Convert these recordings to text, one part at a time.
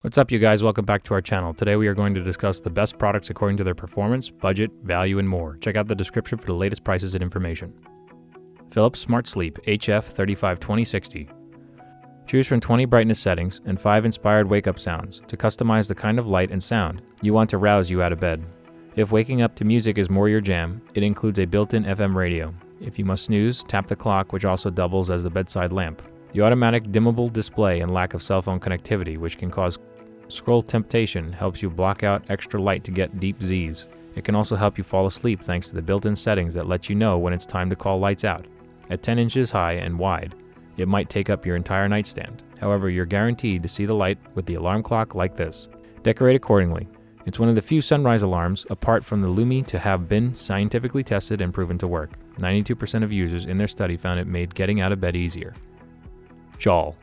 What's up, you guys? Welcome back to our channel. Today we are going to discuss the best products according to their performance, budget, value, and more. Check out the description for the latest prices and information. Philips SmartSleep HF352060. Choose from 20 brightness settings and 5 inspired wake-up sounds to customize the kind of light and sound you want to rouse you out of bed. If waking up to music is more your jam, it includes a built-in FM radio. If you must snooze, tap the clock, which also doubles as the bedside lamp. The automatic dimmable display and lack of cell phone connectivity, which can cause scroll temptation, helps you block out extra light to get deep Z's. It can also help you fall asleep thanks to the built-in settings that let you know when it's time to call lights out. At 10 inches high and wide, it might take up your entire nightstand. However, you're guaranteed to see the light with the alarm clock like this. Decorate accordingly. It's one of the few sunrise alarms, apart from the Lumie, to have been scientifically tested and proven to work. 92% of users in their study found it made getting out of bed easier. Jawl.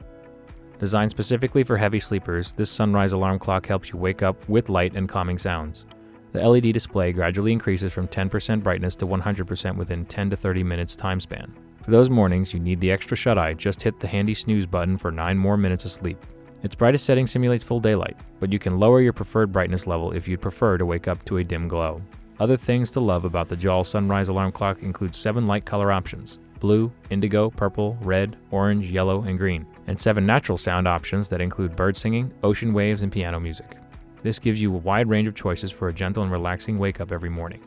Designed specifically for heavy sleepers, this sunrise alarm clock helps you wake up with light and calming sounds. The LED display gradually increases from 10% brightness to 100% within 10 to 30 minutes time span. For those mornings you need the extra shut-eye, just hit the handy snooze button for 9 more minutes of sleep. Its brightest setting simulates full daylight, but you can lower your preferred brightness level if you'd prefer to wake up to a dim glow. Other things to love about the Jawl sunrise alarm clock include 7 light color options: blue, indigo, purple, red, orange, yellow, and green, and 7 natural sound options that include bird singing, ocean waves, and piano music. This gives you a wide range of choices for a gentle and relaxing wake-up every morning.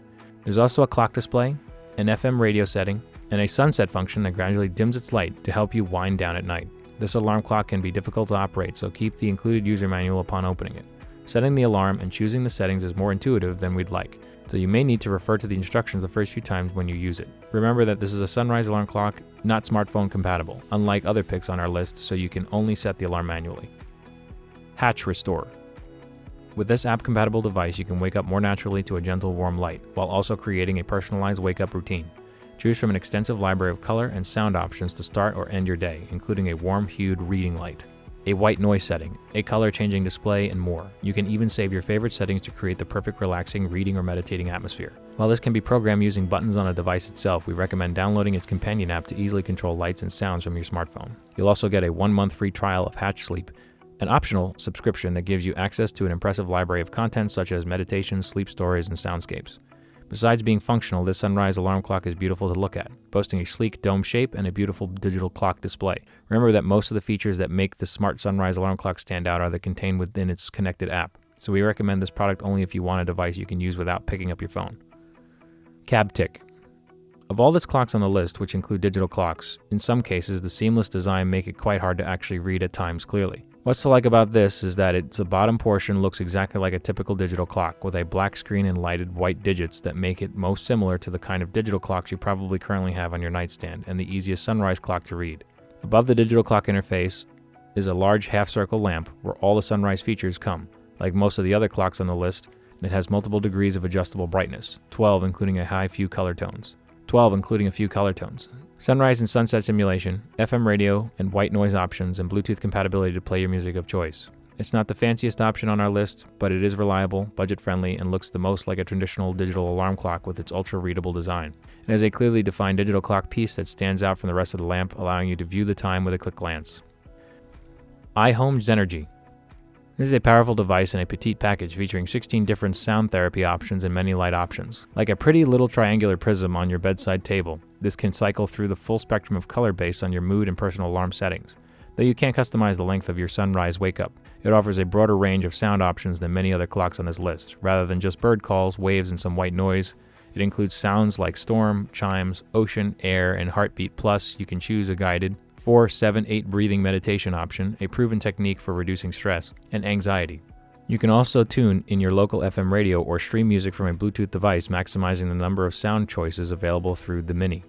There's also a clock display, an FM radio setting, and a sunset function that gradually dims its light to help you wind down at night. This alarm clock can be difficult to operate, so keep the included user manual upon opening it. Setting the alarm and choosing the settings is more intuitive than we'd like, so you may need to refer to the instructions the first few times when you use it. Remember that this is a sunrise alarm clock, not smartphone compatible, unlike other picks on our list, so you can only set the alarm manually. Hatch Restore. With this app-compatible device, you can wake up more naturally to a gentle, warm light, while also creating a personalized wake-up routine. Choose from an extensive library of color and sound options to start or end your day, including a warm-hued reading light, a white noise setting, a color-changing display, and more. You can even save your favorite settings to create the perfect relaxing reading or meditating atmosphere. While this can be programmed using buttons on a device itself, we recommend downloading its companion app to easily control lights and sounds from your smartphone. You'll also get a 1-month free trial of Hatch Sleep, an optional subscription that gives you access to an impressive library of content such as meditations, sleep stories, and soundscapes. Besides being functional, this sunrise alarm clock is beautiful to look at, boasting a sleek dome shape and a beautiful digital clock display. Remember that most of the features that make the smart sunrise alarm clock stand out are contained within its connected app, so we recommend this product only if you want a device you can use without picking up your phone. Cab Tick. Of all these clocks on the list, which include digital clocks, in some cases the seamless design make it quite hard to actually read at times clearly. What's to like about this is that the bottom portion looks exactly like a typical digital clock, with a black screen and lighted white digits that make it most similar to the kind of digital clocks you probably currently have on your nightstand, and the easiest sunrise clock to read. Above the digital clock interface is a large half-circle lamp where all the sunrise features come. Like most of the other clocks on the list, it has multiple degrees of adjustable brightness, 12 including a few color tones. Sunrise and sunset simulation, FM radio and white noise options, and Bluetooth compatibility to play your music of choice. It's not the fanciest option on our list, but it is reliable, budget-friendly, and looks the most like a traditional digital alarm clock with its ultra-readable design. It has a clearly defined digital clock piece that stands out from the rest of the lamp, allowing you to view the time with a quick glance. iHome Zenergy. This is a powerful device in a petite package featuring 16 different sound therapy options and many light options. Like a pretty little triangular prism on your bedside table, this can cycle through the full spectrum of color based on your mood and personal alarm settings. Though you can't customize the length of your sunrise wake-up, it offers a broader range of sound options than many other clocks on this list. Rather than just bird calls, waves, and some white noise, it includes sounds like storm, chimes, ocean, air, and heartbeat. Plus, you can choose a guided 4, 7, 8 breathing meditation option, a proven technique for reducing stress and anxiety. You can also tune in your local FM radio or stream music from a Bluetooth device, maximizing the number of sound choices available through the Mini.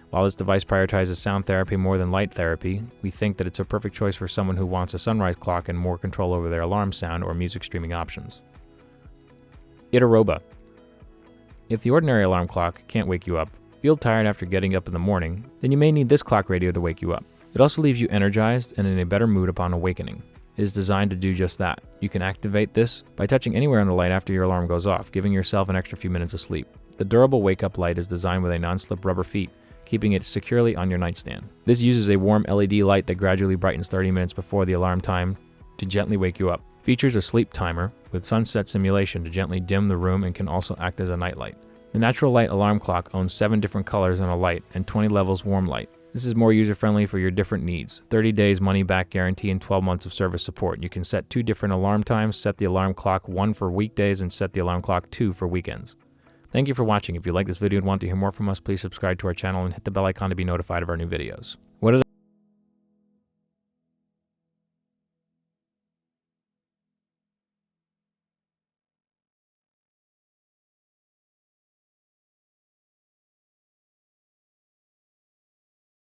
While this device prioritizes sound therapy more than light therapy, we think that it's a perfect choice for someone who wants a sunrise clock and more control over their alarm sound or music streaming options. Iteroba. If the ordinary alarm clock can't wake you up, feel tired after getting up in the morning, then you may need this clock radio to wake you up. It also leaves you energized and in a better mood upon awakening. It is designed to do just that. You can activate this by touching anywhere on the light after your alarm goes off, giving yourself an extra few minutes of sleep. The durable wake-up light is designed with a non-slip rubber feet, keeping it securely on your nightstand. This uses a warm LED light that gradually brightens 30 minutes before the alarm time to gently wake you up. Features a sleep timer with sunset simulation to gently dim the room and can also act as a nightlight. The natural light alarm clock owns 7 different colors on a light and 20 levels warm light. This is more user-friendly for your different needs. 30 days money-back guarantee and 12 months of service support. You can set 2 different alarm times, set the alarm clock 1 for weekdays and set the alarm clock 2 for weekends. Thank you for watching. If you like this video and want to hear more from us, please subscribe to our channel and hit the bell icon to be notified of our new videos. What are